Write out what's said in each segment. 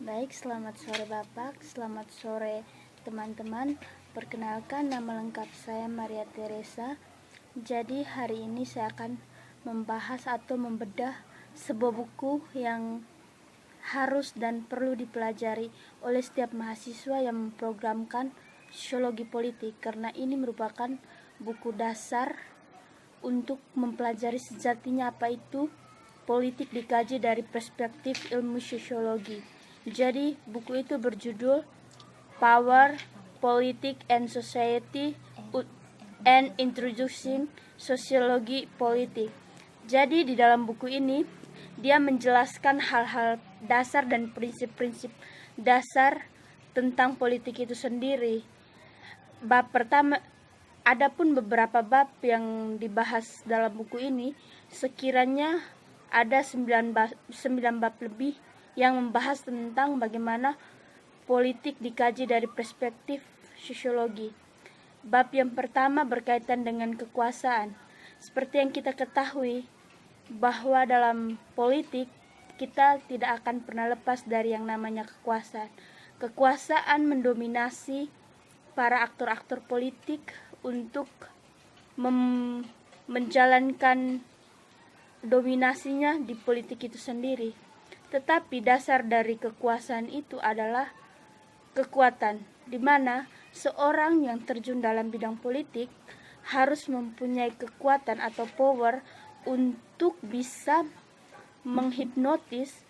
Baik, selamat sore Bapak, selamat sore teman-teman. Perkenalkan, nama lengkap saya Maria Teresa. Jadi hari ini saya akan membahas atau membedah sebuah buku yang harus dan perlu dipelajari oleh setiap mahasiswa yang memprogramkan sosiologi politik, karena ini merupakan buku dasar untuk mempelajari sejatinya apa itu politik dikaji dari perspektif ilmu sosiologi. Jadi buku itu berjudul Power, Politics and Society and Introducing Sociology Politik. Jadi di dalam buku ini dia menjelaskan hal-hal dasar dan prinsip-prinsip dasar tentang politik itu sendiri. Bab pertama, adapun beberapa bab yang dibahas dalam buku ini, sekiranya ada 9 bab lebih yang membahas tentang bagaimana politik dikaji dari perspektif sosiologi. Bab yang pertama berkaitan dengan kekuasaan. Seperti yang kita ketahui, bahwa dalam politik kita tidak akan pernah lepas dari yang namanya kekuasaan. Kekuasaan mendominasi para aktor-aktor politik untuk menjalankan dominasinya di politik itu sendiri. Tetapi dasar dari kekuasaan itu adalah kekuatan, di mana seorang yang terjun dalam bidang politik harus mempunyai kekuatan atau power untuk bisa menghipnotis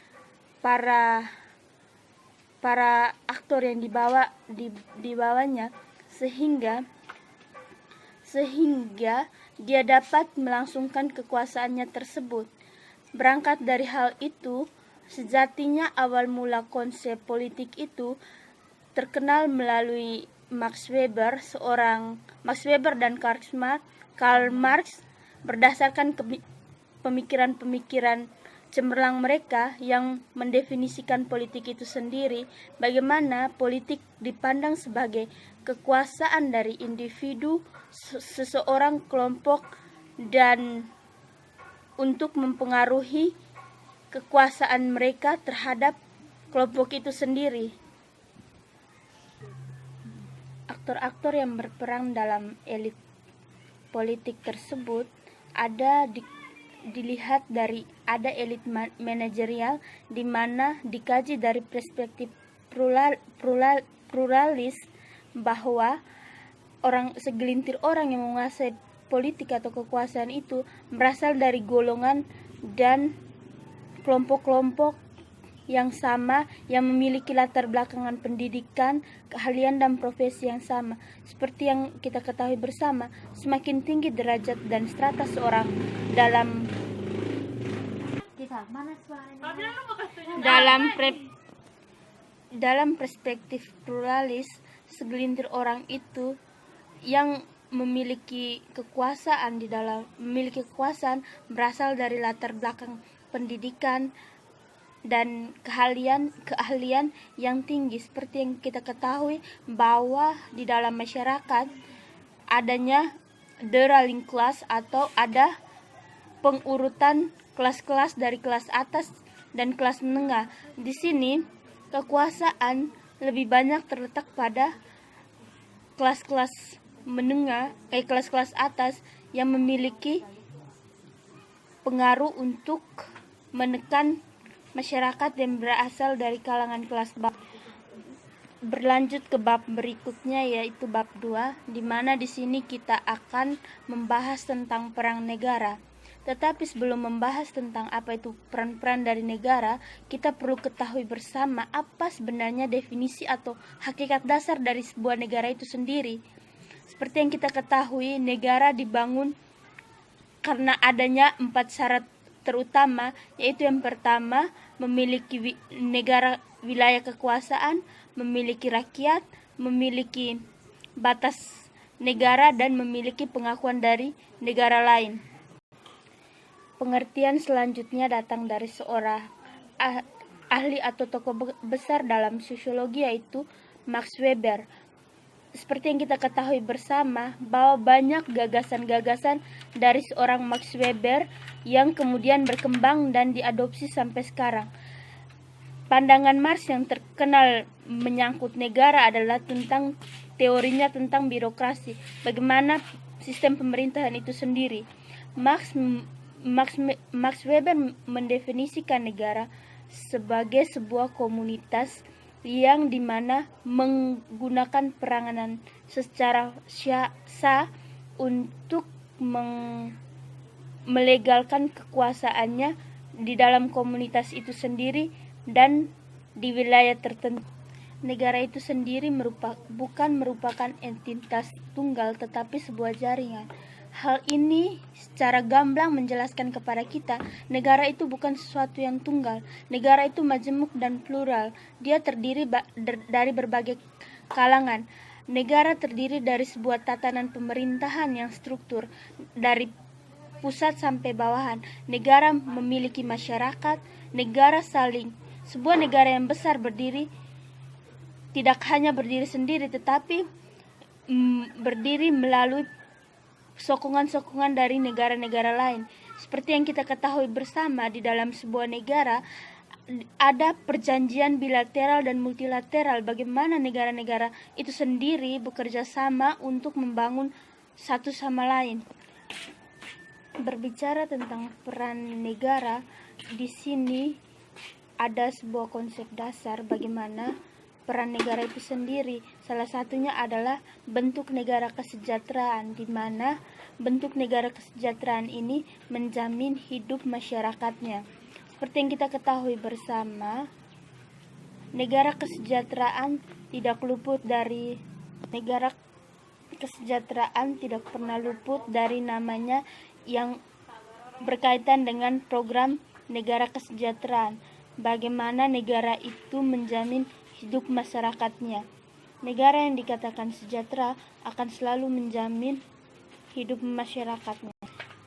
para aktor yang dibawanya sehingga dia dapat melangsungkan kekuasaannya tersebut. Berangkat dari hal itu, sejatinya awal mula konsep politik itu terkenal melalui Max Weber dan Karl Marx berdasarkan pemikiran-pemikiran cemerlang mereka yang mendefinisikan politik itu sendiri, bagaimana politik dipandang sebagai kekuasaan dari individu, seseorang, kelompok, dan untuk mempengaruhi kekuasaan mereka terhadap kelompok itu sendiri. Aktor-aktor yang berperan dalam elit politik tersebut dilihat dari ada elit manajerial, di mana dikaji dari perspektif pluralis bahwa segelintir orang yang menguasai politik atau kekuasaan itu berasal dari golongan dan kelompok-kelompok yang sama, yang memiliki latar belakangan pendidikan, keahlian, dan profesi yang sama. Seperti yang kita ketahui bersama, semakin tinggi derajat dan strata seorang dalam perspektif pluralis, segelintir orang itu yang memiliki kekuasaan berasal dari latar belakang pendidikan dan keahlian yang tinggi. Seperti yang kita ketahui bahwa di dalam masyarakat adanya the ruling class, atau ada pengurutan kelas-kelas dari kelas atas dan kelas menengah. Di sini kekuasaan lebih banyak terletak pada kelas-kelas menengah, kelas-kelas atas yang memiliki pengaruh untuk menekan masyarakat yang berasal dari kalangan kelas bawah. Berlanjut ke bab berikutnya, yaitu bab 2, di mana di sini kita akan membahas tentang perang negara. Tetapi sebelum membahas tentang apa itu peran-peran dari negara, kita perlu ketahui bersama apa sebenarnya definisi atau hakikat dasar dari sebuah negara itu sendiri. Seperti yang kita ketahui, negara dibangun karena adanya 4 syarat terutama, yaitu yang pertama, memiliki negara wilayah kekuasaan, memiliki rakyat, memiliki batas negara, dan memiliki pengakuan dari negara lain. Pengertian selanjutnya datang dari seorang ahli atau tokoh besar dalam sosiologi, yaitu Max Weber. Seperti yang kita ketahui bersama bahwa banyak gagasan-gagasan dari seorang Max Weber yang kemudian berkembang dan diadopsi sampai sekarang. Pandangan Marx yang terkenal menyangkut negara adalah tentang teorinya tentang birokrasi, bagaimana sistem pemerintahan itu sendiri. Max Weber mendefinisikan negara sebagai sebuah komunitas yang dimana menggunakan peranan secara sah untuk melegalkan kekuasaannya di dalam komunitas itu sendiri dan di wilayah tertentu. Negara itu sendiri bukan merupakan entitas tunggal tetapi sebuah jaringan. Hal ini secara gamblang menjelaskan kepada kita, negara itu bukan sesuatu yang tunggal. Negara itu majemuk dan plural. Dia terdiri dari berbagai kalangan. Negara terdiri dari sebuah tatanan pemerintahan yang struktur, dari pusat sampai bawahan. Negara memiliki masyarakat, sebuah negara yang besar tidak hanya berdiri sendiri, tetapi berdiri melalui sokongan-sokongan dari negara-negara lain. Seperti yang kita ketahui bersama, di dalam sebuah negara ada perjanjian bilateral dan multilateral, bagaimana negara-negara itu sendiri bekerja sama untuk membangun satu sama lain. Berbicara tentang peran negara, di sini ada sebuah konsep dasar bagaimana peran negara itu sendiri. Salah satunya adalah bentuk negara kesejahteraan, di mana bentuk negara kesejahteraan ini menjamin hidup masyarakatnya. Seperti yang kita ketahui bersama, negara kesejahteraan tidak pernah luput dari namanya yang berkaitan dengan program negara kesejahteraan. Bagaimana negara itu menjamin hidup masyarakatnya. Negara yang dikatakan sejahtera akan selalu menjamin hidup masyarakatnya.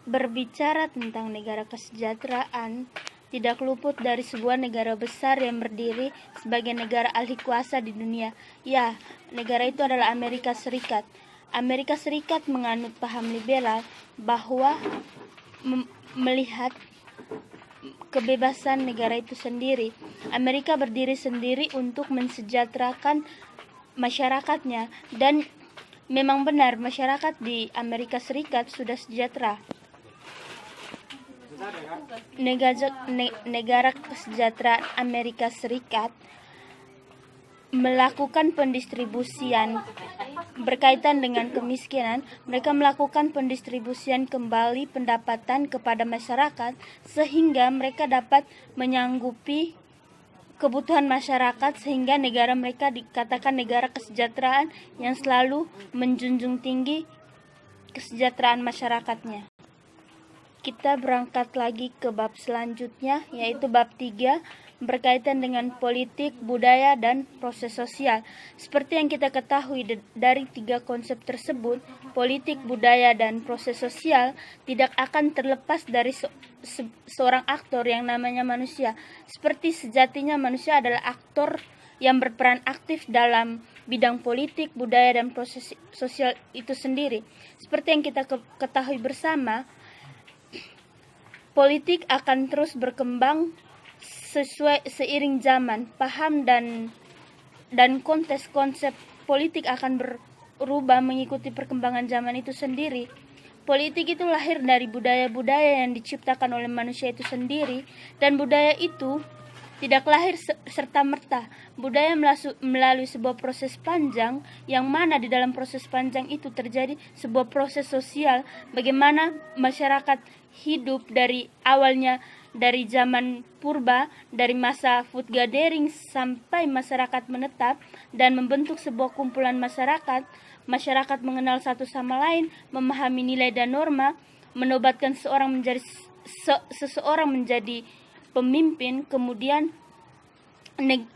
Berbicara tentang negara kesejahteraan, tidak luput dari sebuah negara besar yang berdiri sebagai negara ahli kuasa di dunia. Ya, negara itu adalah Amerika Serikat. Amerika Serikat menganut paham liberal bahwa melihat kebebasan negara itu sendiri. Amerika berdiri sendiri untuk mensejahterakan masyarakatnya, dan memang benar masyarakat di Amerika Serikat sudah sejahtera. Negara kesejahteraan Amerika Serikat melakukan pendistribusian berkaitan dengan kemiskinan. Mereka melakukan pendistribusian kembali pendapatan kepada masyarakat sehingga mereka dapat menyanggupi kebutuhan masyarakat, sehingga negara mereka dikatakan negara kesejahteraan yang selalu menjunjung tinggi kesejahteraan masyarakatnya. Kita berangkat lagi ke bab selanjutnya, yaitu bab 3, berkaitan dengan politik, budaya, dan proses sosial. Seperti yang kita ketahui dari 3 konsep tersebut, politik, budaya, dan proses sosial tidak akan terlepas dari seorang aktor yang namanya manusia. Seperti sejatinya manusia adalah aktor yang berperan aktif dalam bidang politik, budaya, dan proses sosial itu sendiri. Seperti yang kita ketahui bersama, politik akan terus berkembang seiring zaman. Paham dan konteks konsep politik akan berubah mengikuti perkembangan zaman itu sendiri. Politik itu lahir dari budaya-budaya yang diciptakan oleh manusia itu sendiri, dan budaya itu tidak lahir serta-merta. Budaya melalui sebuah proses panjang, yang mana di dalam proses panjang itu terjadi sebuah proses sosial, bagaimana masyarakat hidup dari awalnya, dari zaman purba, dari masa food gathering sampai masyarakat menetap dan membentuk sebuah kumpulan masyarakat. Masyarakat mengenal satu sama lain, memahami nilai dan norma, menobatkan seseorang menjadi pemimpin, kemudian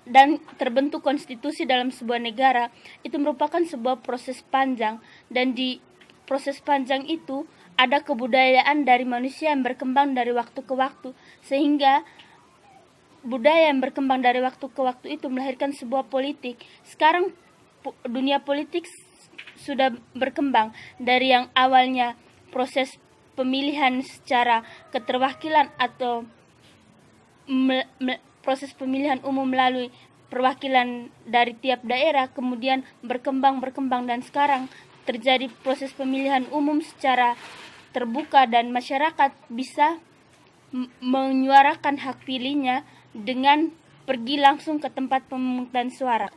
dan terbentuk konstitusi dalam sebuah negara. Itu merupakan sebuah proses panjang, dan di proses panjang itu ada kebudayaan dari manusia yang berkembang dari waktu ke waktu, sehingga budaya yang berkembang dari waktu ke waktu itu melahirkan sebuah politik. Sekarang dunia politik sudah berkembang dari yang awalnya proses pemilihan secara keterwakilan atau proses pemilihan umum melalui perwakilan dari tiap daerah, kemudian berkembang dan sekarang terjadi proses pemilihan umum secara terbuka dan masyarakat bisa menyuarakan hak pilihnya dengan pergi langsung ke tempat pemungutan suara.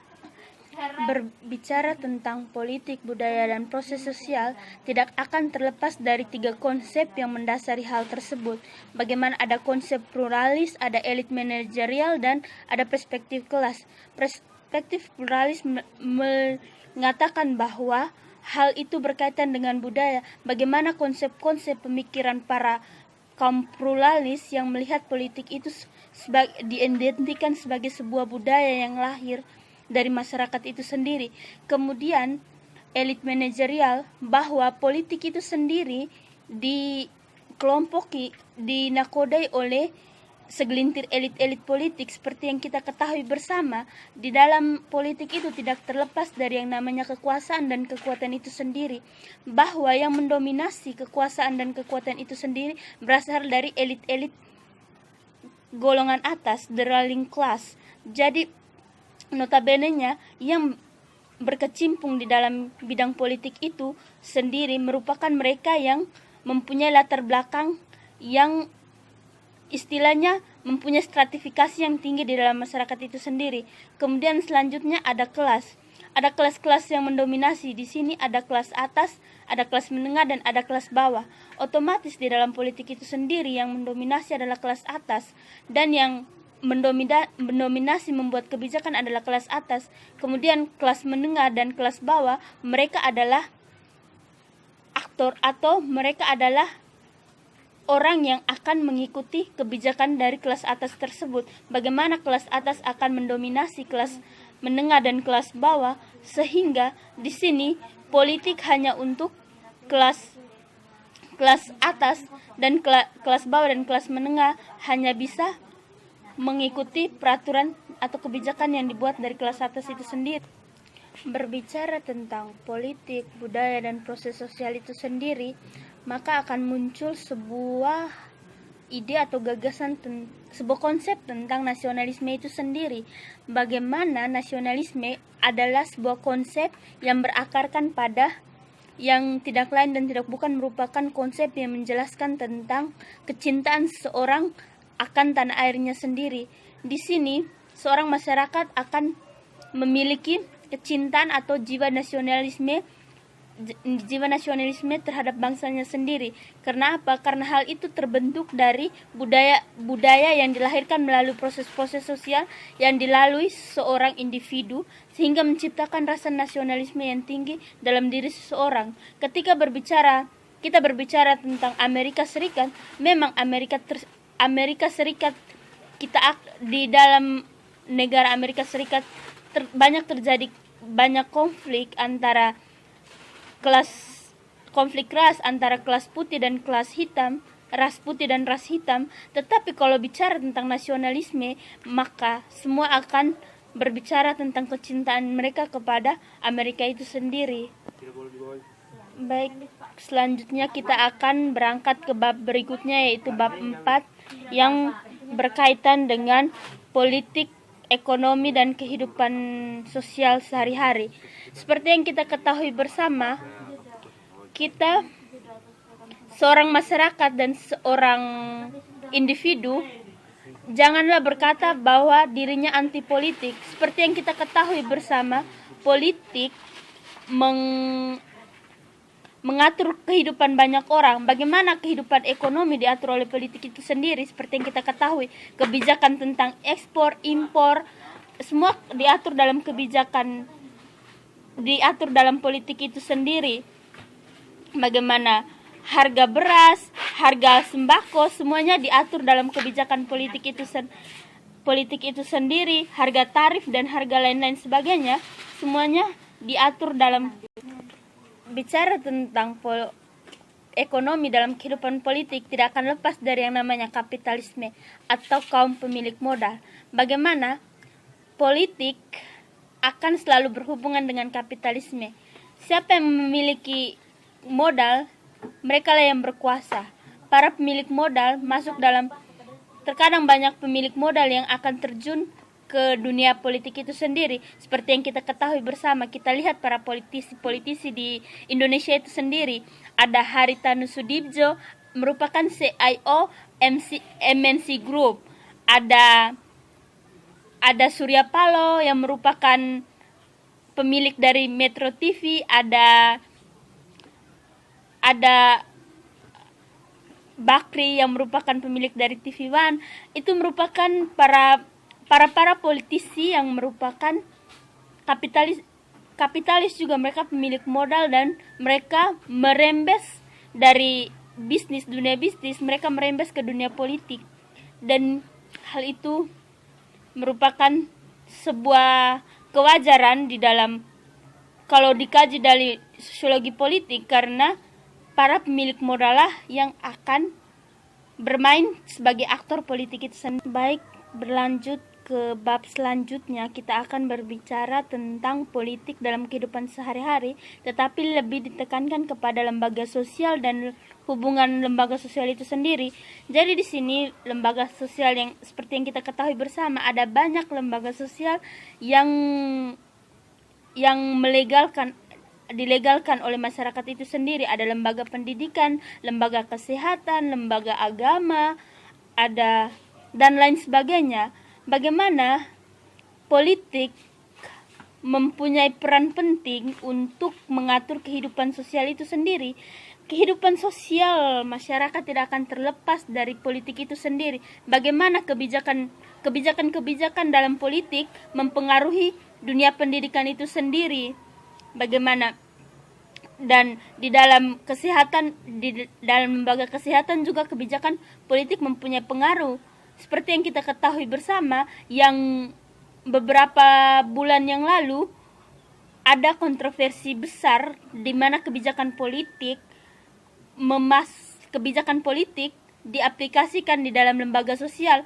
Berbicara tentang politik, budaya, dan proses sosial tidak akan terlepas dari 3 konsep yang mendasari hal tersebut. Bagaimana ada konsep pluralis, ada elit manajerial, dan ada perspektif kelas. Perspektif pluralis mengatakan bahwa hal itu berkaitan dengan budaya. Bagaimana konsep-konsep pemikiran para kaum pluralis yang melihat politik itu diidentikan sebagai sebuah budaya yang lahir dari masyarakat itu sendiri. Kemudian elit manajerial, bahwa politik itu sendiri dikelompoki, dinakodai oleh segelintir elit-elit politik. Seperti yang kita ketahui bersama, di dalam politik itu tidak terlepas dari yang namanya kekuasaan dan kekuatan itu sendiri, bahwa yang mendominasi kekuasaan dan kekuatan itu sendiri berasal dari elit-elit golongan atas, the ruling class. Jadi notabene-nya yang berkecimpung di dalam bidang politik itu sendiri merupakan mereka yang mempunyai latar belakang yang istilahnya mempunyai stratifikasi yang tinggi di dalam masyarakat itu sendiri. Kemudian selanjutnya ada kelas. Ada kelas-kelas yang mendominasi. Di sini ada kelas atas, ada kelas menengah, dan ada kelas bawah. Otomatis di dalam politik itu sendiri yang mendominasi adalah kelas atas, dan yang mendominasi membuat kebijakan adalah kelas atas. Kemudian kelas menengah dan kelas bawah, mereka adalah aktor atau mereka adalah orang yang akan mengikuti kebijakan dari kelas atas tersebut. Bagaimana kelas atas akan mendominasi kelas menengah dan kelas bawah, sehingga di sini politik hanya untuk kelas atas, dan kelas bawah dan kelas menengah hanya bisa mengikuti peraturan atau kebijakan yang dibuat dari kelas atas itu sendiri. Berbicara tentang politik, budaya, dan proses sosial itu sendiri, maka akan muncul sebuah ide atau gagasan, sebuah konsep tentang nasionalisme itu sendiri. Bagaimana nasionalisme adalah sebuah konsep yang berakarkan pada yang tidak lain dan tidak bukan merupakan konsep yang menjelaskan tentang kecintaan seseorang akan tanah airnya sendiri. Di sini seorang masyarakat akan memiliki kecintaan atau jiwa nasionalisme terhadap bangsanya sendiri. Karena apa? Karena hal itu terbentuk dari budaya yang dilahirkan melalui proses-proses sosial yang dilalui seorang individu, sehingga menciptakan rasa nasionalisme yang tinggi dalam diri seseorang. Ketika kita berbicara tentang Amerika Serikat, memang Amerika Serikat, kita di dalam negara Amerika Serikat terjadi banyak konflik ras antara kelas putih dan kelas hitam, ras putih dan ras hitam. Tetapi kalau bicara tentang nasionalisme, maka semua akan berbicara tentang kecintaan mereka kepada Amerika itu sendiri. Baik, selanjutnya kita akan berangkat ke bab berikutnya, yaitu bab 4 yang berkaitan dengan politik, ekonomi, dan kehidupan sosial sehari-hari. Seperti yang kita ketahui bersama, kita seorang masyarakat dan seorang individu janganlah berkata bahwa dirinya anti politik. Seperti yang kita ketahui bersama, politik mengatur kehidupan banyak orang. Bagaimana kehidupan ekonomi diatur oleh politik itu sendiri? Seperti yang kita ketahui, kebijakan tentang ekspor, impor, semua diatur dalam politik itu sendiri. Bagaimana harga beras, harga sembako, semuanya diatur dalam kebijakan politik itu sendiri. Harga tarif dan harga lain-lain sebagainya, semuanya diatur dalam. Bicara tentang ekonomi dalam kehidupan politik tidak akan lepas dari yang namanya kapitalisme atau kaum pemilik modal. Bagaimana politik akan selalu berhubungan dengan kapitalisme. Siapa yang memiliki modal, mereka lah yang berkuasa. Para pemilik modal masuk dalam terkadang banyak pemilik modal yang akan terjun ke dunia politik itu sendiri. Seperti yang kita ketahui bersama, kita lihat para politisi di Indonesia itu sendiri. Ada Haritanu Sudibjo, merupakan CIO MNC Group. Ada Surya Paloh yang merupakan pemilik dari Metro TV. Ada Bakri yang merupakan pemilik dari TV One. Itu merupakan para politisi yang merupakan kapitalis juga. Mereka pemilik modal dan mereka merembes dari dunia bisnis, mereka merembes ke dunia politik. Dan hal itu merupakan sebuah kewajaran di dalam, kalau dikaji dari sosiologi politik, karena para pemilik modal lah yang akan bermain sebagai aktor politik itu sendiri. Baik, berlanjut ke bab selanjutnya, kita akan berbicara tentang politik dalam kehidupan sehari-hari, tetapi lebih ditekankan kepada lembaga sosial dan hubungan lembaga sosial itu sendiri. Jadi di sini lembaga sosial yang seperti yang kita ketahui bersama, ada banyak lembaga sosial yang dilegalkan oleh masyarakat itu sendiri. Ada lembaga pendidikan, lembaga kesehatan, lembaga agama, ada dan lain sebagainya. Bagaimana politik mempunyai peran penting untuk mengatur kehidupan sosial itu sendiri. Kehidupan sosial masyarakat tidak akan terlepas dari politik itu sendiri. Bagaimana kebijakan dalam politik mempengaruhi dunia pendidikan itu sendiri. Bagaimana dan di dalam kesehatan, di dalam lembaga kesehatan juga kebijakan politik mempunyai pengaruh. Seperti yang kita ketahui bersama, yang beberapa bulan yang lalu ada kontroversi besar di mana kebijakan politik diaplikasikan di dalam lembaga sosial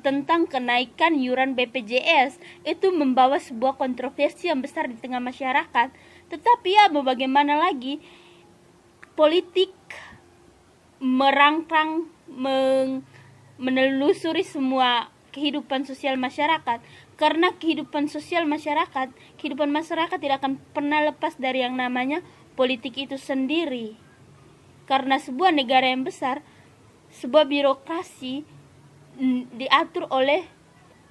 tentang kenaikan iuran BPJS. Itu membawa sebuah kontroversi yang besar di tengah masyarakat. Tetapi ya bagaimana lagi, politik merangkang menelusuri semua kehidupan sosial masyarakat, karena kehidupan masyarakat tidak akan pernah lepas dari yang namanya politik itu sendiri. Karena sebuah negara yang besar, sebuah birokrasi diatur oleh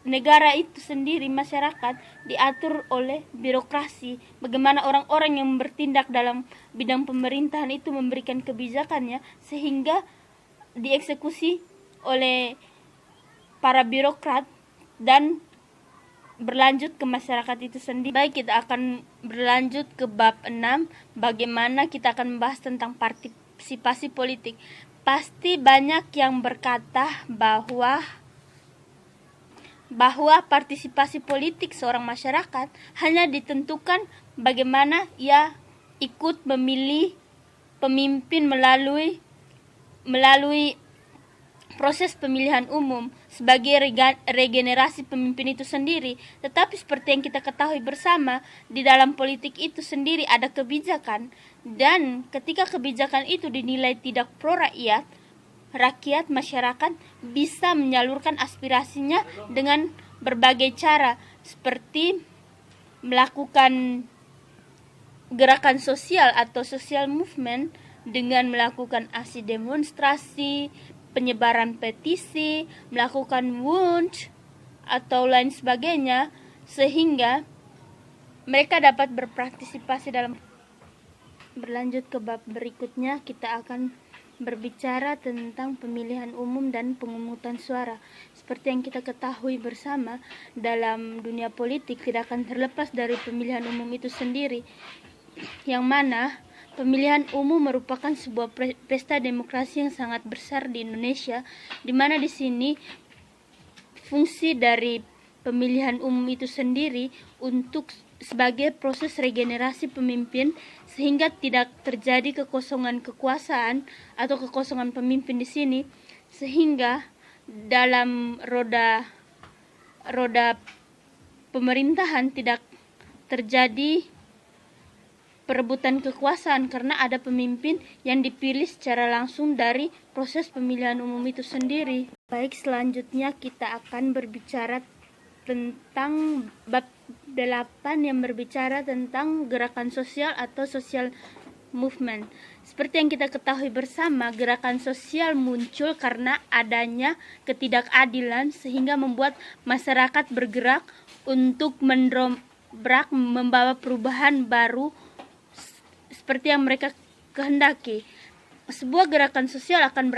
negara itu sendiri, masyarakat diatur oleh birokrasi. Bagaimana orang-orang yang bertindak dalam bidang pemerintahan itu memberikan kebijakannya sehingga dieksekusi oleh para birokrat dan berlanjut ke masyarakat itu sendiri. Baik, kita akan berlanjut ke bab 6, bagaimana kita akan membahas tentang partisipasi politik. Pasti banyak yang berkata bahwa partisipasi politik seorang masyarakat hanya ditentukan bagaimana ia ikut memilih pemimpin melalui proses pemilihan umum sebagai regenerasi pemimpin itu sendiri. Tetapi seperti yang kita ketahui bersama, di dalam politik itu sendiri ada kebijakan, dan ketika kebijakan itu dinilai tidak pro rakyat masyarakat bisa menyalurkan aspirasinya dengan berbagai cara, seperti melakukan gerakan sosial atau social movement dengan melakukan aksi demonstrasi, penyebaran petisi, melakukan wunsch atau lain sebagainya, sehingga mereka dapat berpartisipasi dalam. Berlanjut ke bab berikutnya, kita akan berbicara tentang pemilihan umum dan pemungutan suara. Seperti yang kita ketahui bersama, dalam dunia politik tidak akan terlepas dari pemilihan umum itu sendiri, yang mana pemilihan umum merupakan sebuah pesta demokrasi yang sangat besar di Indonesia, di mana di sini fungsi dari pemilihan umum itu sendiri untuk sebagai proses regenerasi pemimpin, sehingga tidak terjadi kekosongan kekuasaan atau kekosongan pemimpin di sini, sehingga dalam roda pemerintahan tidak terjadi perebutan kekuasaan, karena ada pemimpin yang dipilih secara langsung dari proses pemilihan umum itu sendiri. Baik, selanjutnya kita akan berbicara tentang bab 8 yang berbicara tentang gerakan sosial atau social movement. Seperti yang kita ketahui bersama, gerakan sosial muncul karena adanya ketidakadilan sehingga membuat masyarakat bergerak untuk mendobrak membawa perubahan baru seperti yang mereka kehendaki. Sebuah gerakan sosial akan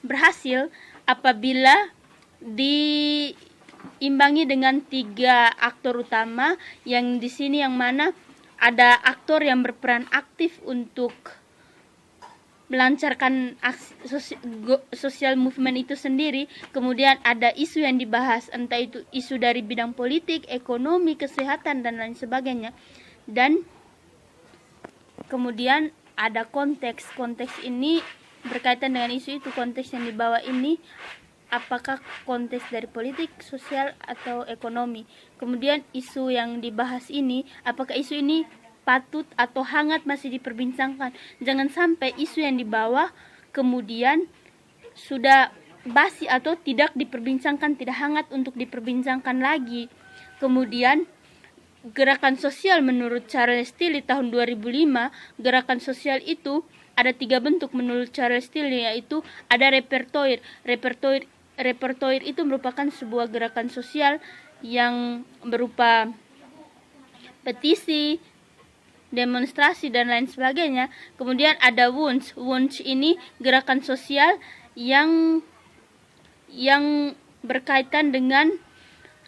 berhasil apabila diimbangi dengan 3 aktor utama, yang di sini yang mana ada aktor yang berperan aktif untuk melancarkan social movement itu sendiri. Kemudian ada isu yang dibahas, entah itu isu dari bidang politik, ekonomi, kesehatan, dan lain sebagainya. Dan kemudian ada konteks ini berkaitan dengan isu itu. Konteks yang dibawa ini apakah konteks dari politik, sosial, atau ekonomi. Kemudian isu yang dibahas ini, apakah isu ini patut atau hangat masih diperbincangkan. Jangan sampai isu yang dibawa kemudian sudah basi atau tidak diperbincangkan, tidak hangat untuk diperbincangkan lagi. Kemudian gerakan sosial menurut Charles Tilly tahun 2005, gerakan sosial itu ada 3 bentuk menurut Charles Tilly, yaitu ada repertoire. Repertoire itu merupakan sebuah gerakan sosial yang berupa petisi, demonstrasi, dan lain sebagainya. Kemudian ada Wunsch. Wunsch ini gerakan sosial yang berkaitan dengan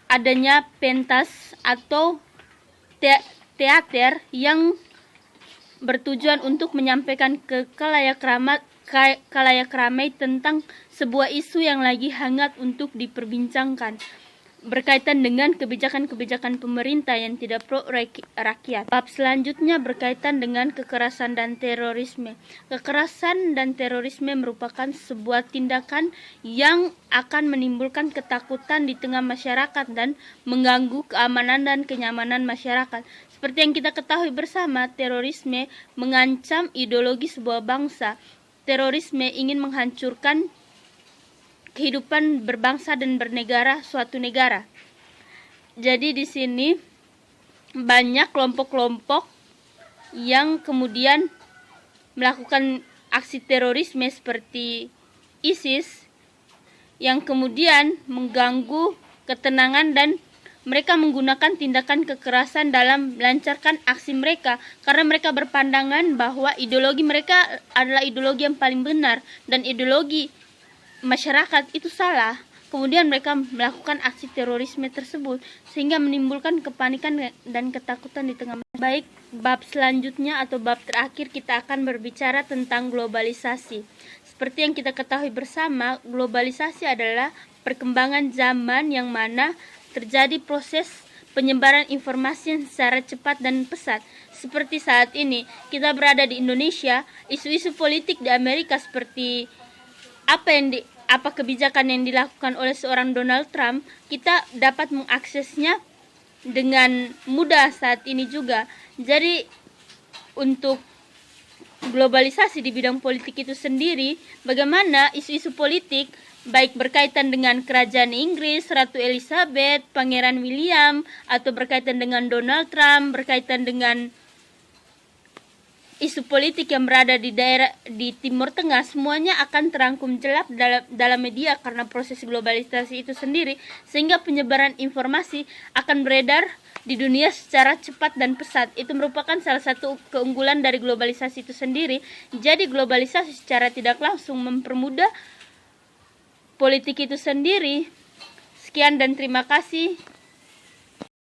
adanya pentas atau teater yang bertujuan untuk menyampaikan ke khalayak ramai tentang sebuah isu yang lagi hangat untuk diperbincangkan, berkaitan dengan kebijakan-kebijakan pemerintah yang tidak pro rakyat. Bab selanjutnya berkaitan dengan kekerasan dan terorisme. Kekerasan dan terorisme merupakan sebuah tindakan yang akan menimbulkan ketakutan di tengah masyarakat dan mengganggu keamanan dan kenyamanan masyarakat. Seperti yang kita ketahui bersama, terorisme mengancam ideologi sebuah bangsa. Terorisme ingin menghancurkan kehidupan berbangsa dan bernegara suatu negara. Jadi di sini banyak kelompok-kelompok yang kemudian melakukan aksi terorisme seperti ISIS yang kemudian mengganggu ketenangan, dan mereka menggunakan tindakan kekerasan dalam melancarkan aksi mereka karena mereka berpandangan bahwa ideologi mereka adalah ideologi yang paling benar dan ideologi masyarakat itu salah. Kemudian mereka melakukan aksi terorisme tersebut sehingga menimbulkan kepanikan dan ketakutan di tengah masyarakat. Baik, bab selanjutnya atau bab terakhir kita akan berbicara tentang globalisasi. Seperti yang kita ketahui bersama, globalisasi adalah perkembangan zaman yang mana terjadi proses penyebaran informasi yang secara cepat dan pesat. Seperti saat ini kita berada di Indonesia, isu-isu politik di Amerika seperti apa kebijakan yang dilakukan oleh seorang Donald Trump, kita dapat mengaksesnya dengan mudah saat ini juga. Jadi untuk globalisasi di bidang politik itu sendiri, bagaimana isu-isu politik baik berkaitan dengan kerajaan Inggris, Ratu Elizabeth, Pangeran William, atau berkaitan dengan Donald Trump, berkaitan dengan isu politik yang berada di daerah di Timur Tengah, semuanya akan terangkum jelas dalam media karena proses globalisasi itu sendiri, sehingga penyebaran informasi akan beredar di dunia secara cepat dan pesat. Itu merupakan salah satu keunggulan dari globalisasi itu sendiri. Jadi globalisasi secara tidak langsung mempermudah politik itu sendiri. Sekian dan terima kasih.